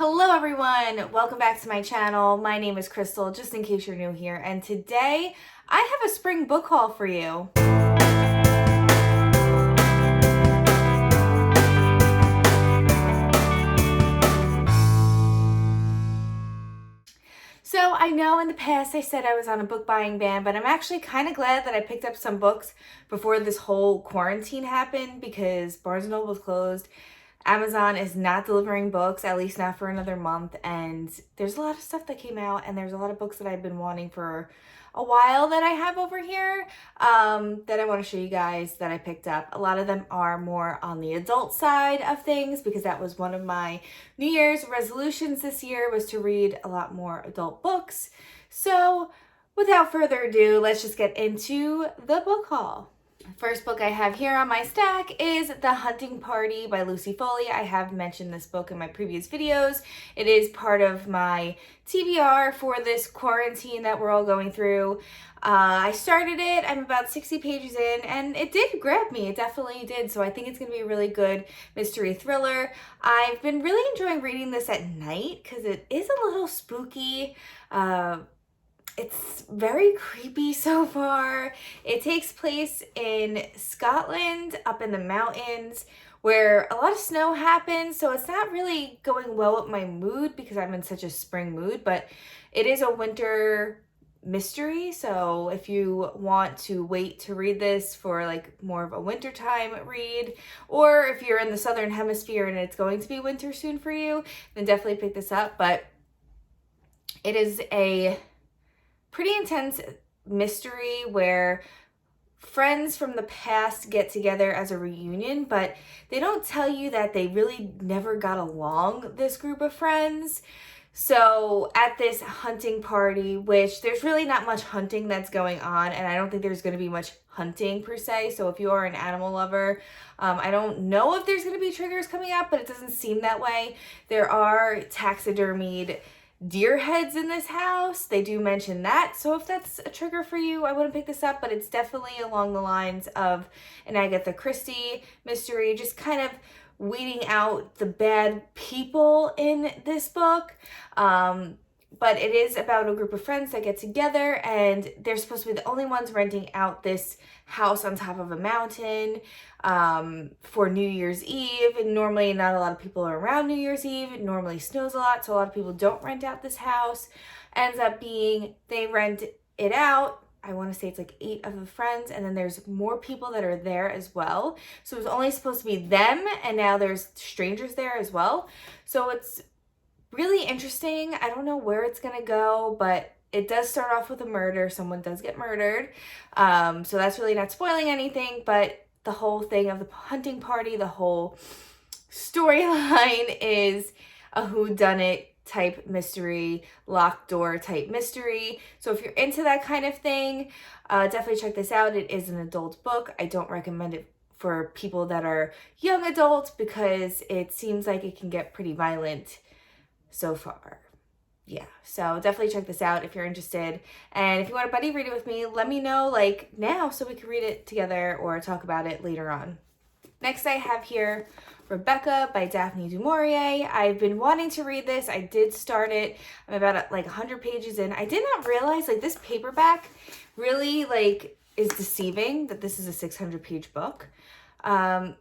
Hello everyone, welcome back to my channel. My name is Crystal, just in case you're new here, and today I have a spring book haul for you. So I know in the past I said I was on a book buying ban, but I'm actually kind of glad that I picked up some books before this whole quarantine happened because Barnes & Noble was closed. Amazon is not delivering books, at least not for another month, and there's a lot of stuff that came out, and there's a lot of books that I've been wanting for a while that I have over here that I want to show you guys that I picked up. A lot of them are more on the adult side of things because that was one of my New Year's resolutions this year, was to read a lot more adult books. So without further ado, let's just get into the book haul. First book I have here on my stack is The Hunting Party by Lucy Foley. I have mentioned this book in my previous videos. It is part of my TBR for this quarantine that we're all going through. I started it, I'm about 60 pages in, and it did grab me. It definitely did, so I think it's going to be a really good mystery thriller. I've been really enjoying reading this at night because it is a little spooky. It's very creepy so far. It takes place in Scotland, up in the mountains, where a lot of snow happens, so it's not really going well with my mood because I'm in such a spring mood, but it is a winter mystery, so if you want to wait to read this for like more of a wintertime read, or if you're in the southern hemisphere and it's going to be winter soon for you, then definitely pick this up. But it is a pretty intense mystery where friends from the past get together as a reunion, but they don't tell you that they really never got along, this group of friends. So at this hunting party, which there's really not much hunting that's going on, and I don't think there's going to be much hunting per se, so if you are an animal lover, I don't know if there's going to be triggers coming up, but it doesn't seem that way. There are taxidermied deer heads in this house. They do mention that, so if that's a trigger for you, I wouldn't pick this up, but it's definitely along the lines of an Agatha Christie mystery, just kind of weeding out the bad people in this book. But it is about a group of friends that get together, and they're supposed to be the only ones renting out this house on top of a mountain for New Year's Eve. And normally not a lot of people are around New Year's Eve. It normally snows a lot, so a lot of people don't rent out this house. Ends up being they rent it out. I want to say it's like 8 of the friends, and then there's more people that are there as well. So it was only supposed to be them, and now there's strangers there as well. So it's really interesting. I don't know where it's gonna go, but it does start off with a murder. Someone does get murdered. So that's really not spoiling anything, but the whole thing of the hunting party, the whole storyline is a whodunit type mystery, locked door type mystery. So if you're into that kind of thing, definitely check this out. It is an adult book. I don't recommend it for people that are young adults because it seems like it can get pretty violent so far. Yeah, so definitely check this out if you're interested. And if you want a buddy read it with me, let me know like now so we can read it together or talk about it later on. Next I have here Rebecca by Daphne du Maurier. I've been wanting to read this. I did start it. I'm about like 100 pages in. I did not realize like this paperback really like is deceiving that this is a 600 page book. I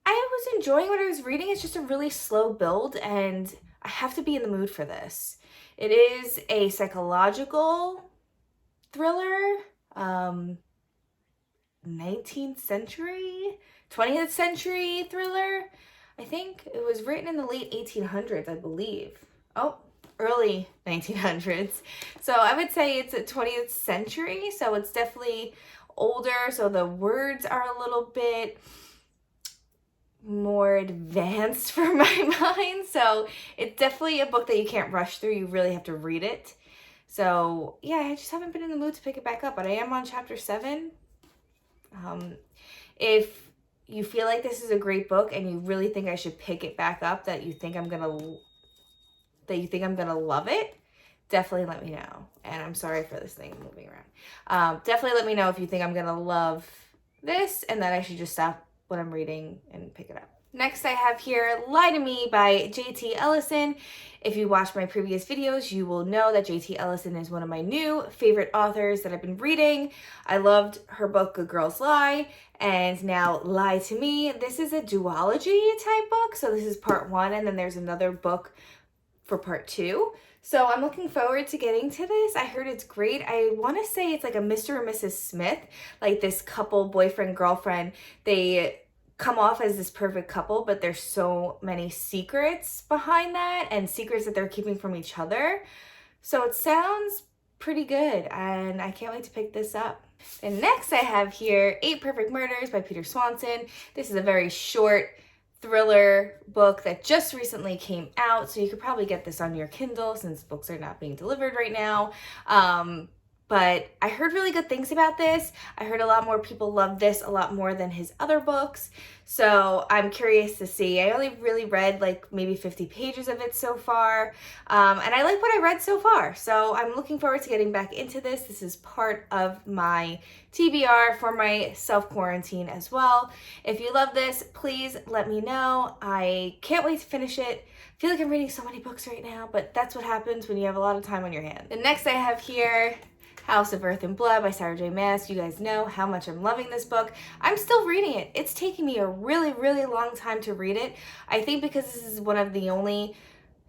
was enjoying what I was reading. It's just a really slow build, and I have to be in the mood for this. It is a psychological thriller, 19th century, 20th century thriller. I think it was written in the late 1800s, I believe. Oh, early 1900s. So I would say it's a 20th century, so it's definitely older, so the words are a little bit more advanced for my mind. So it's definitely a book that you can't rush through. You really have to read it. So yeah, I just haven't been in the mood to pick it back up, but I am on chapter 7. If you feel like this is a great book and you really think I should pick it back up, that you think I'm gonna love it, definitely let me know. And I'm sorry for this thing moving around. Definitely let me know if you think I'm gonna love this and that I should just stop what I'm reading and pick it up. Next I have here Lie to Me by J.T. Ellison. If you watched my previous videos, you will know that J.T. Ellison is one of my new favorite authors that I've been reading. I loved her book, Good Girls Lie, and now Lie to Me. This is a duology type book, so this is part 1, and then there's another book for part 2. So I'm looking forward to getting to this. I heard it's great. I want to say it's like a Mr. and Mrs. Smith, like this couple, boyfriend, girlfriend. They come off as this perfect couple, but there's so many secrets behind that and secrets that they're keeping from each other. So it sounds pretty good, and I can't wait to pick this up. And next I have here 8 Perfect Murders by Peter Swanson. This is a very short thriller book that just recently came out, so you could probably get this on your Kindle since books are not being delivered right now. But I heard really good things about this. I heard a lot more people love this a lot more than his other books. So I'm curious to see. I only really read like maybe 50 pages of it so far. And I like what I read so far. So I'm looking forward to getting back into this. This is part of my TBR for my self-quarantine as well. If you love this, please let me know. I can't wait to finish it. I feel like I'm reading so many books right now, but that's what happens when you have a lot of time on your hands. The next I have here, House of Earth and Blood by Sarah J. Maas. You guys know how much I'm loving this book. I'm still reading it. It's taken me a really, really long time to read it. I think because this is one of the only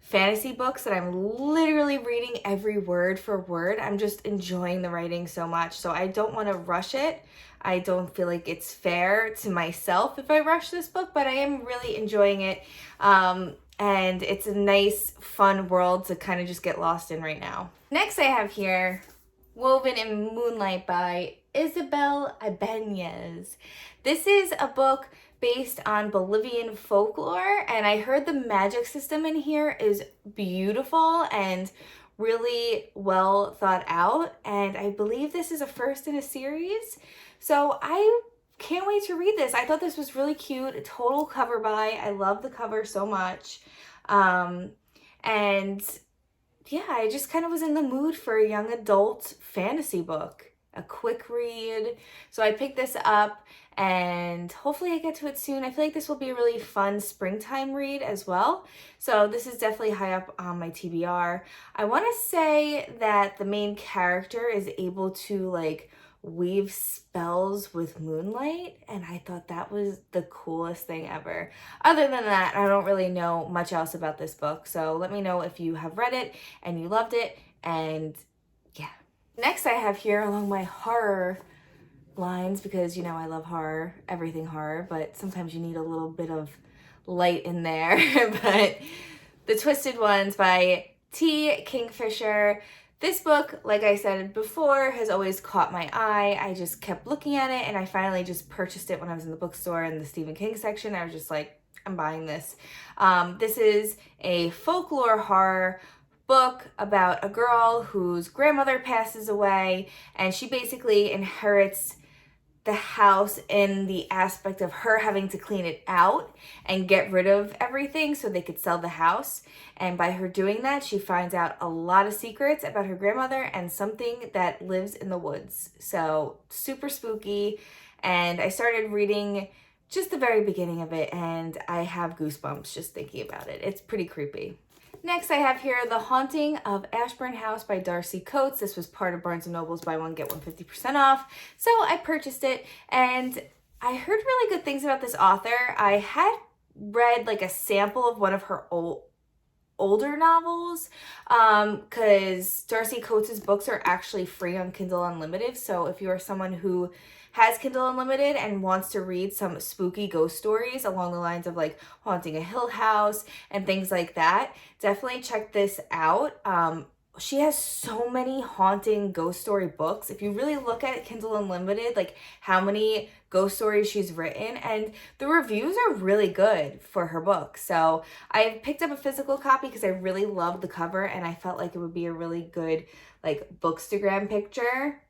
fantasy books that I'm literally reading every word for word. I'm just enjoying the writing so much. So I don't want to rush it. I don't feel like it's fair to myself if I rush this book, but I am really enjoying it. And it's a nice, fun world to kind of just get lost in right now. Next I have here Woven in Moonlight by Isabel Ibanez. This is a book based on Bolivian folklore, and I heard the magic system in here is beautiful and really well thought out, and I believe this is a first in a series. So I can't wait to read this. I thought this was really cute. A total cover buy. I love the cover so much. And yeah, I just kind of was in the mood for a young adult fantasy book, a quick read. So I picked this up and hopefully I get to it soon. I feel like this will be a really fun springtime read as well. So this is definitely high up on my TBR. I want to say that the main character is able to like weave spells with moonlight, and I thought that was the coolest thing ever. Other than that, I don't really know much else about this book, so let me know if you have read it and you loved it, and yeah. Next I have here along my horror lines, because you know I love horror, everything horror, but sometimes you need a little bit of light in there. But The Twisted Ones by T. Kingfisher. This book, like I said before, has always caught my eye. I just kept looking at it, and I finally just purchased it when I was in the bookstore in the Stephen King section. I was just like, I'm buying this. This is a folklore horror book about a girl whose grandmother passes away, and she basically inherits the house in the aspect of her having to clean it out and get rid of everything so they could sell the house. And by her doing that, she finds out a lot of secrets about her grandmother and something that lives in the woods. So super spooky. And I started reading just the very beginning of it, and I have goosebumps just thinking about it. It's pretty creepy. Next I have here The Haunting of Ashbourne House by Darcy Coates. This was part of Barnes & Noble's Buy One Get One 50% off. So I purchased it, and I heard really good things about this author. I had read like a sample of one of her older novels, because Darcy Coates' books are actually free on Kindle Unlimited. So if you are someone who has Kindle Unlimited and wants to read some spooky ghost stories along the lines of like Haunting a Hill House and things like that, definitely check this out. She has so many haunting ghost story books. If you really look at Kindle Unlimited, like how many ghost stories she's written, and the reviews are really good for her book. So I picked up a physical copy because I really loved the cover, and I felt like it would be a really good like bookstagram picture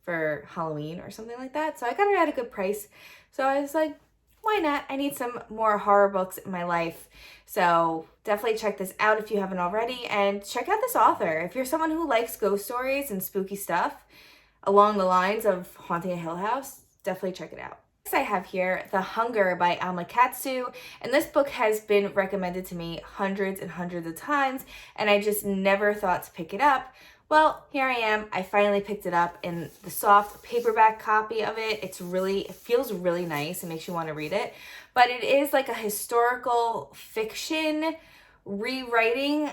for Halloween or something like that. So I got it at a good price. So I was like, why not? I need some more horror books in my life. So definitely check this out if you haven't already, and check out this author. If you're someone who likes ghost stories and spooky stuff along the lines of Haunting a Hill House, definitely check it out. Next I have here The Hunger by Alma Katsu, and this book has been recommended to me hundreds and hundreds of times, and I just never thought to pick it up. Well, here I am. I finally picked it up in the soft paperback copy of it. It feels really nice. It makes you want to read it. But it is like a historical fiction rewriting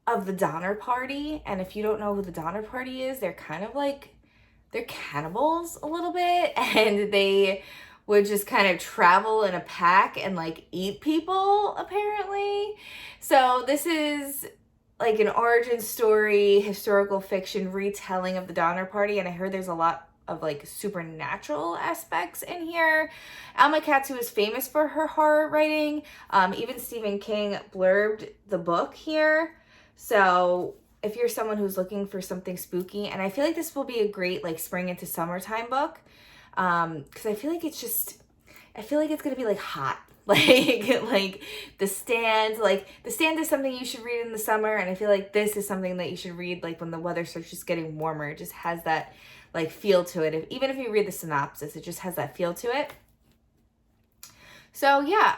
of the Donner Party. And if you don't know who the Donner Party is, they're cannibals a little bit, and they would just kind of travel in a pack and like eat people, apparently. So this is like an origin story, historical fiction retelling of the Donner Party, and I heard there's a lot of like supernatural aspects in here. Alma Katsu is famous for her horror writing. Even Stephen King blurbed the book here. So if you're someone who's looking for something spooky, and I feel like this will be a great like spring into summertime book, because I feel like it's gonna be like hot. Like The Stand. Like The Stand is something you should read in the summer, and I feel like this is something that you should read like when the weather starts just getting warmer. It just has that like feel to it. Even if you read the synopsis, it just has that feel to it. So yeah,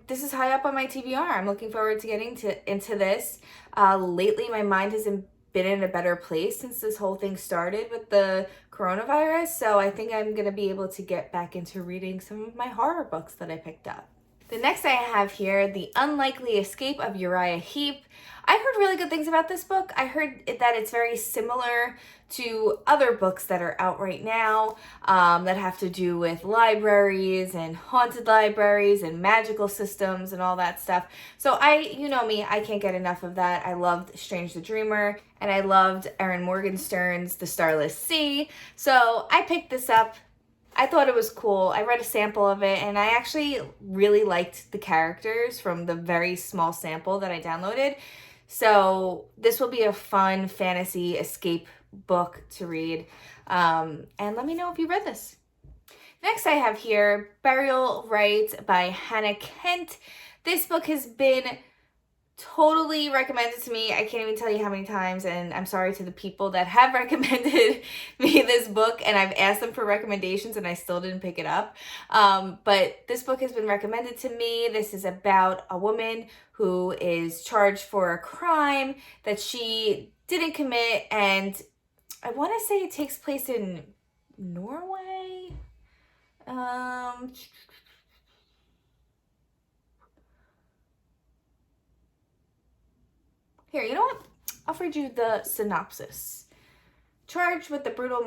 this is high up on my TBR. I'm looking forward to getting into this. Lately, my mind hasn't been in a better place since this whole thing started with the coronavirus. So I think I'm going to be able to get back into reading some of my horror books that I picked up. The next I have here, The Unlikely Escape of Uriah Heep. I heard really good things about this book. I heard that it's very similar to other books that are out right now that have to do with libraries and haunted libraries and magical systems and all that stuff. So you know me, I can't get enough of that. I loved Strange the Dreamer, and I loved Erin Morgenstern's The Starless Sea. So I picked this up. I thought it was cool. I read a sample of it, and I actually really liked the characters from the very small sample that I downloaded. So this will be a fun fantasy escape book to read. And let me know if you read this. Next I have here Burial Rites by Hannah Kent. This book has been totally recommended to me. I can't even tell you how many times, and I'm sorry to the people that have recommended me this book, and I've asked them for recommendations and I still didn't pick it up. But this book has been recommended to me. This is about a woman who is charged for a crime that she didn't commit, and I want to say it takes place in Norway. Here, you know what? I'll read you the synopsis. Charged with the brutal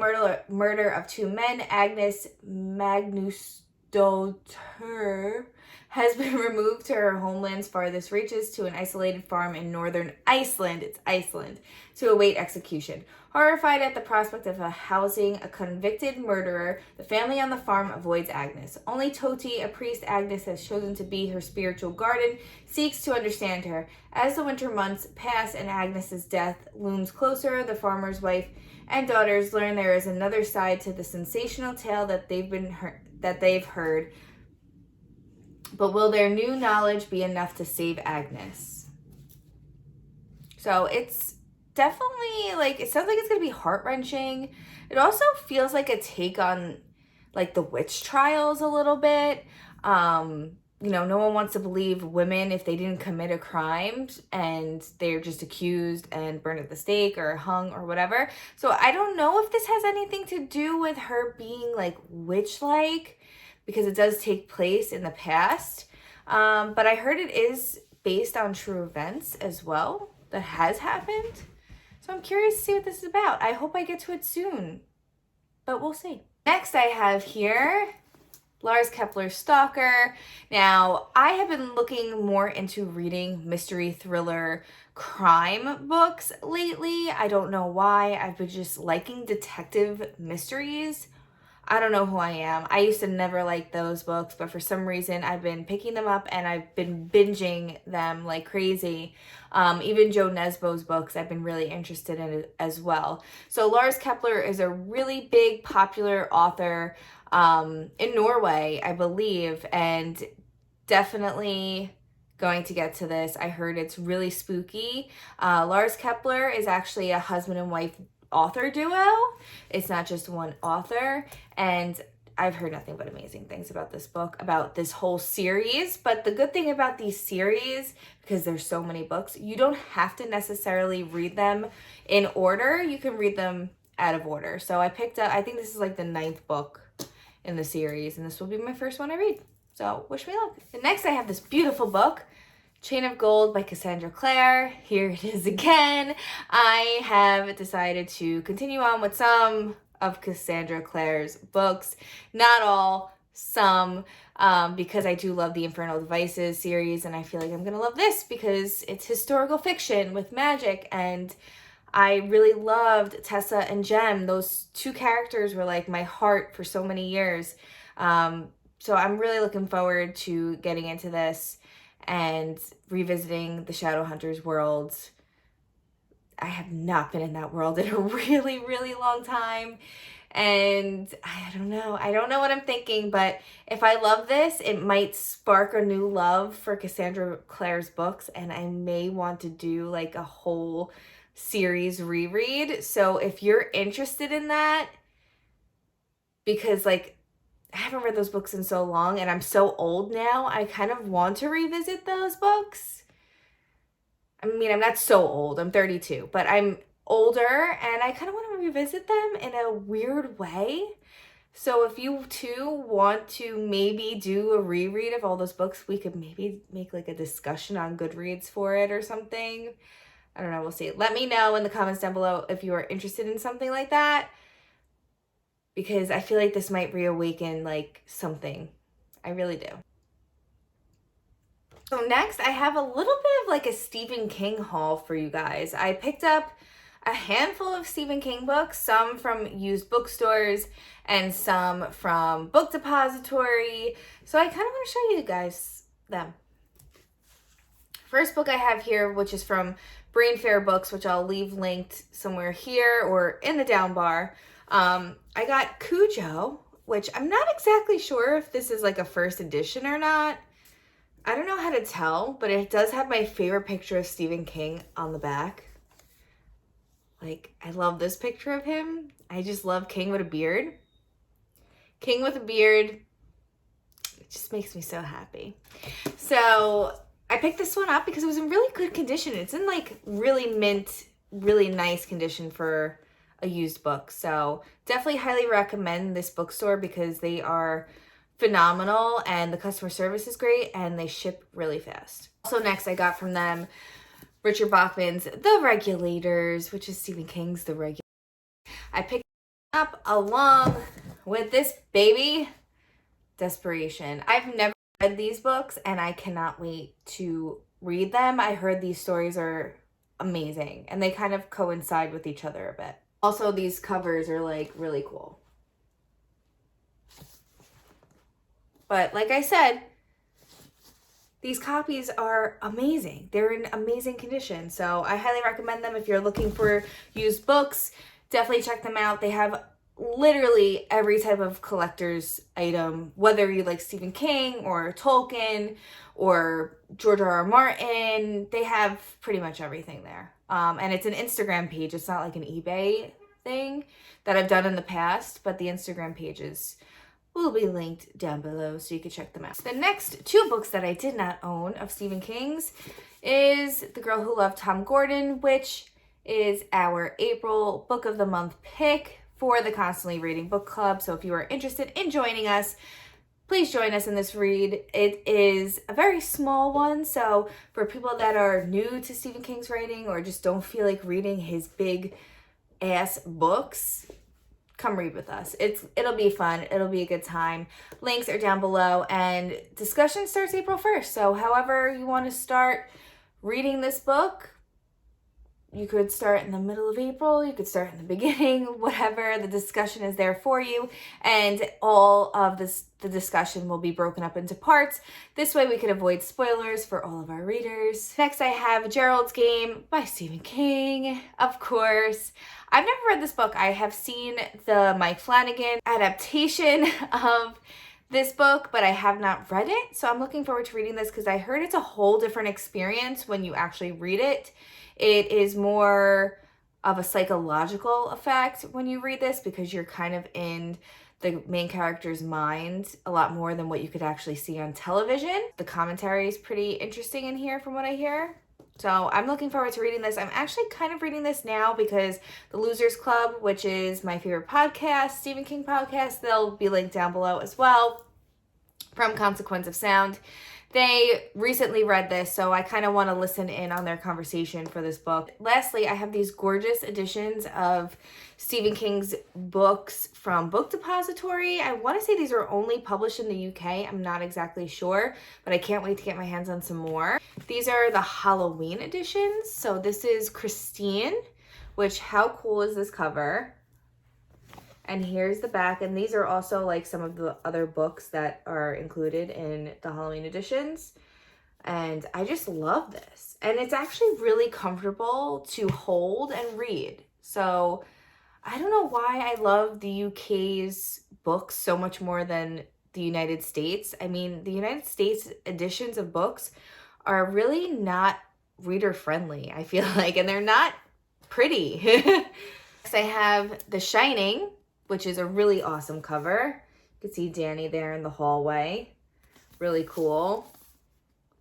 murder of two men, Agnes Magnusdóttir has been removed to her homeland's farthest reaches to an isolated farm in northern Iceland, it's Iceland, to await execution. Horrified at the prospect of housing a convicted murderer, the family on the farm avoids Agnes. Only Toti, a priest Agnes has chosen to be her spiritual guardian, seeks to understand her. As the winter months pass and Agnes's death looms closer, the farmer's wife and daughters learn there is another side to the sensational tale that they've heard. But will their new knowledge be enough to save Agnes? So it's definitely, like, it sounds like it's going to be heart-wrenching. It also feels like a take on, like, the witch trials a little bit. You know, no one wants to believe women if they didn't commit a crime and they're just accused and burned at the stake or hung or whatever. So I don't know if this has anything to do with her being, like, witch-like, because it does take place in the past. But I heard it is based on true events as well that has happened. So I'm curious to see what this is about. I hope I get to it soon, but we'll see. Next I have here Lars Kepler's Stalker. Now, I have been looking more into reading mystery thriller crime books lately. I don't know why. I've been just liking detective mysteries. I don't know who I am. I used to never like those books, but for some reason I've been picking them up and I've been binging them like crazy. Even Joe Nesbo's books I've been really interested in as well. So Lars Kepler is a really big popular author in Norway, I believe, and definitely going to get to this. I heard it's really spooky. Lars Kepler is actually a husband and wife author duo. It's not just one author, and I've heard nothing but amazing things about this book, about this whole series. But the good thing about these series, because there's so many books, you don't have to necessarily read them in order. You can read them out of order. So I picked up, I think this is like the 9th book in the series, and this will be my first one I read. So wish me luck. And next I have this beautiful book, Chain of Gold by Cassandra Clare. Here it is again. I have decided to continue on with some of Cassandra Clare's books. Not all, some, because I do love the Infernal Devices series, and I feel like I'm gonna love this because it's historical fiction with magic, and I really loved Tessa and Jem. Those 2 characters were like my heart for so many years. So I'm really looking forward to getting into this and revisiting the Shadowhunters world. I have not been in that world in a really, really long time. And I don't know what I'm thinking, but if I love this, it might spark a new love for Cassandra Clare's books, and I may want to do like a whole series reread. So if you're interested in that, because like I haven't read those books in so long and I'm so old now, I kind of want to revisit those books. I mean, I'm not so old, I'm 32, but I'm older and I kind of want to revisit them in a weird way. So if you too want to maybe do a reread of all those books, we could maybe make like a discussion on Goodreads for it or something. I don't know, we'll see. Let me know in the comments down below if you are interested in something like that, because I feel like this might reawaken like something. I really do. So next I have a little bit of like a Stephen King haul for you guys. I picked up a handful of Stephen King books, some from used bookstores and some from Book Depository. So I kind of want to show you guys them. First book I have here, which is from Brain Fair Books, which I'll leave linked somewhere here or in the down bar. I got Cujo, which I'm not exactly sure if this is like a first edition or not. I don't know how to tell, but it does have my favorite picture of Stephen King on the back. Like, I love this picture of him. I just love King with a beard. King with a beard, it just makes me so happy. So I picked this one up because it was in really good condition. It's in like really mint, really nice condition for a used book. So definitely highly recommend this bookstore because they are phenomenal and the customer service is great and they ship really fast. Also next I got from them Richard Bachman's The Regulators, which is Stephen King's The Regulators. I picked it up along with this baby, Desperation. I've never read these books and I cannot wait to read them. I heard these stories are amazing and they kind of coincide with each other a bit. Also, these covers are like really cool. But like I said, these copies are amazing. They're in amazing condition. So I highly recommend them if you're looking for used books. Definitely check them out. They have literally every type of collector's item, whether you like Stephen King or Tolkien or George R.R. Martin. They have pretty much everything there. And it's an Instagram page. It's not like an eBay thing that I've done in the past, but the Instagram pages will be linked down below so you can check them out. The next 2 books that I did not own of Stephen King's is The Girl Who Loved Tom Gordon, which is our April Book of the Month pick for the Constantly Reading Book Club. So if you are interested in joining us, please join us in this read. It is a very small one, so for people that are new to Stephen King's writing or just don't feel like reading his big ass books, come read with us. It'll be fun. It'll be a good time. Links are down below and discussion starts April 1st. So however you want to start reading this book, you could start in the middle of April, you could start in the beginning, whatever. The discussion is there for you. And all of the discussion will be broken up into parts. This way we can avoid spoilers for all of our readers. Next I have Geralds Game by Stephen King, of course. I've never read this book. I have seen the Mike Flanagan adaptation of this book, but I have not read it. So I'm looking forward to reading this because I heard it's a whole different experience when you actually read it. It is more of a psychological effect when you read this because you're kind of in the main character's mind a lot more than what you could actually see on television. The commentary is pretty interesting in here from what I hear. So I'm looking forward to reading this. I'm actually kind of reading this now because the Losers Club, which is my favorite podcast, Stephen King podcast, they'll be linked down below as well, from Consequence of Sound. They recently read this, so I kind of want to listen in on their conversation for this book. Lastly, I have these gorgeous editions of Stephen King's books from Book Depository. I want to say these are only published in the UK. I'm not exactly sure, but I can't wait to get my hands on some more. These are the Halloween editions. So this is Christine, which, how cool is this cover? And here's the back, and these are also like some of the other books that are included in the Halloween editions. And I just love this. And it's actually really comfortable to hold and read. So I don't know why I love the UK's books so much more than the United States. I mean, the United States editions of books are really not reader friendly, I feel like, and they're not pretty. Next, I have The Shining, which is a really awesome cover. You can see Danny there in the hallway. Really cool.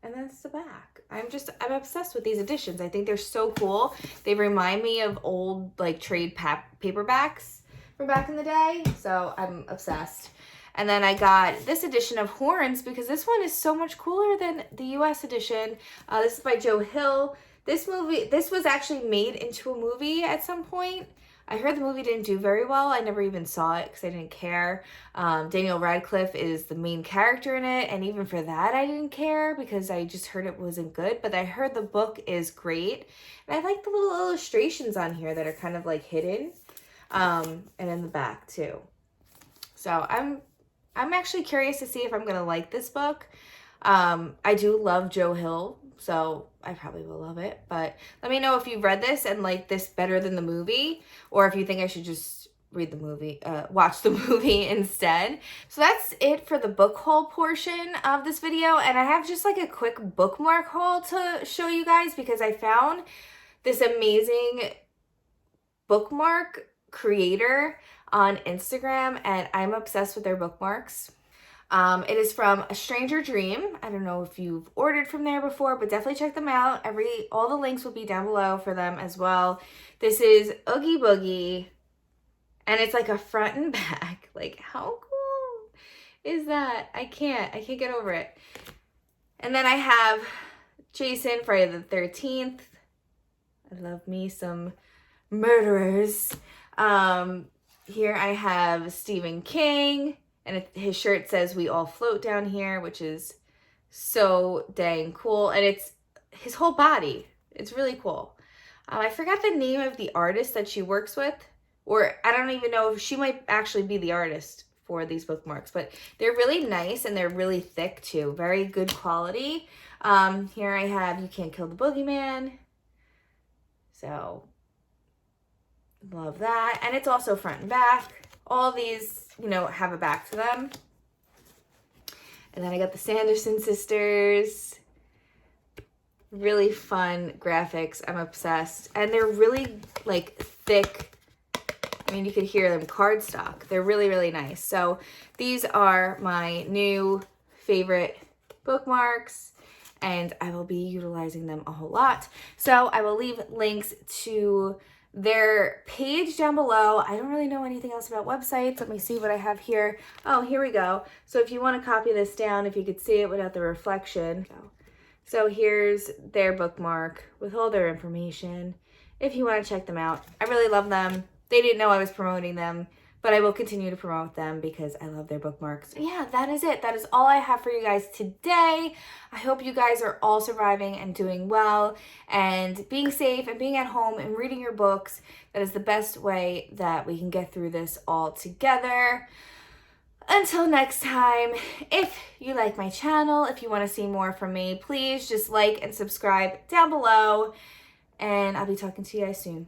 And that's the back. I'm obsessed with these editions. I think they're so cool. They remind me of old like trade paperbacks from back in the day. So I'm obsessed. And then I got this edition of Horns because this one is so much cooler than the US edition. This is by Joe Hill. This was actually made into a movie at some point. I heard the movie didn't do very well. I never even saw it because I didn't care. Daniel Radcliffe is the main character in it, and even for that I didn't care because I just heard it wasn't good, but I heard the book is great. And I like the little illustrations on here that are kind of like hidden, and in the back too. So I'm actually curious to see if I'm gonna like this book. I do love Joe Hill, so I probably will love it. But let me know if you've read this and like this better than the movie, or if you think I should just read the movie, watch the movie instead. So that's it for the book haul portion of this video. And I have just like a quick bookmark haul to show you guys because I found this amazing bookmark creator on Instagram and I'm obsessed with their bookmarks. It is from A Stranger Dream. I don't know if you've ordered from there before, but definitely check them out. All the links will be down below for them as well. This is Oogie Boogie, and it's like a front and back. Like, how cool is that? I can't get over it. And then I have Jason, Friday the 13th. I love me some murderers. Here I have Stephen King. And his shirt says "We all float down here," which is so dang cool. And it's his whole body. It's really cool. I forgot the name of the artist that she works with. Or I don't even know if she might actually be the artist for these bookmarks. But they're really nice and they're really thick too. Very good quality. Here I have "You Can't Kill the Boogeyman." So, love that. And it's also front and back. All these, you know, have a back to them. And then I got the Sanderson sisters. Really fun graphics. I'm obsessed. And they're really, like, thick. I mean, you could hear them cardstock. They're really, really nice. So these are my new favorite bookmarks. And I will be utilizing them a whole lot. So I will leave links to their page down below. I don't really know anything else about websites. Let me see what I have here. Oh, here we go. So if you want to copy this down, if you could see it without the reflection. So here's their bookmark with all their information. If you want to check them out. I really love them. They didn't know I was promoting them, but I will continue to promote them because I love their bookmarks. Yeah, that is it. That is all I have for you guys today. I hope you guys are all surviving and doing well and being safe and being at home and reading your books. That is the best way that we can get through this all together. Until next time, if you like my channel, if you want to see more from me, please just like and subscribe down below. And I'll be talking to you guys soon.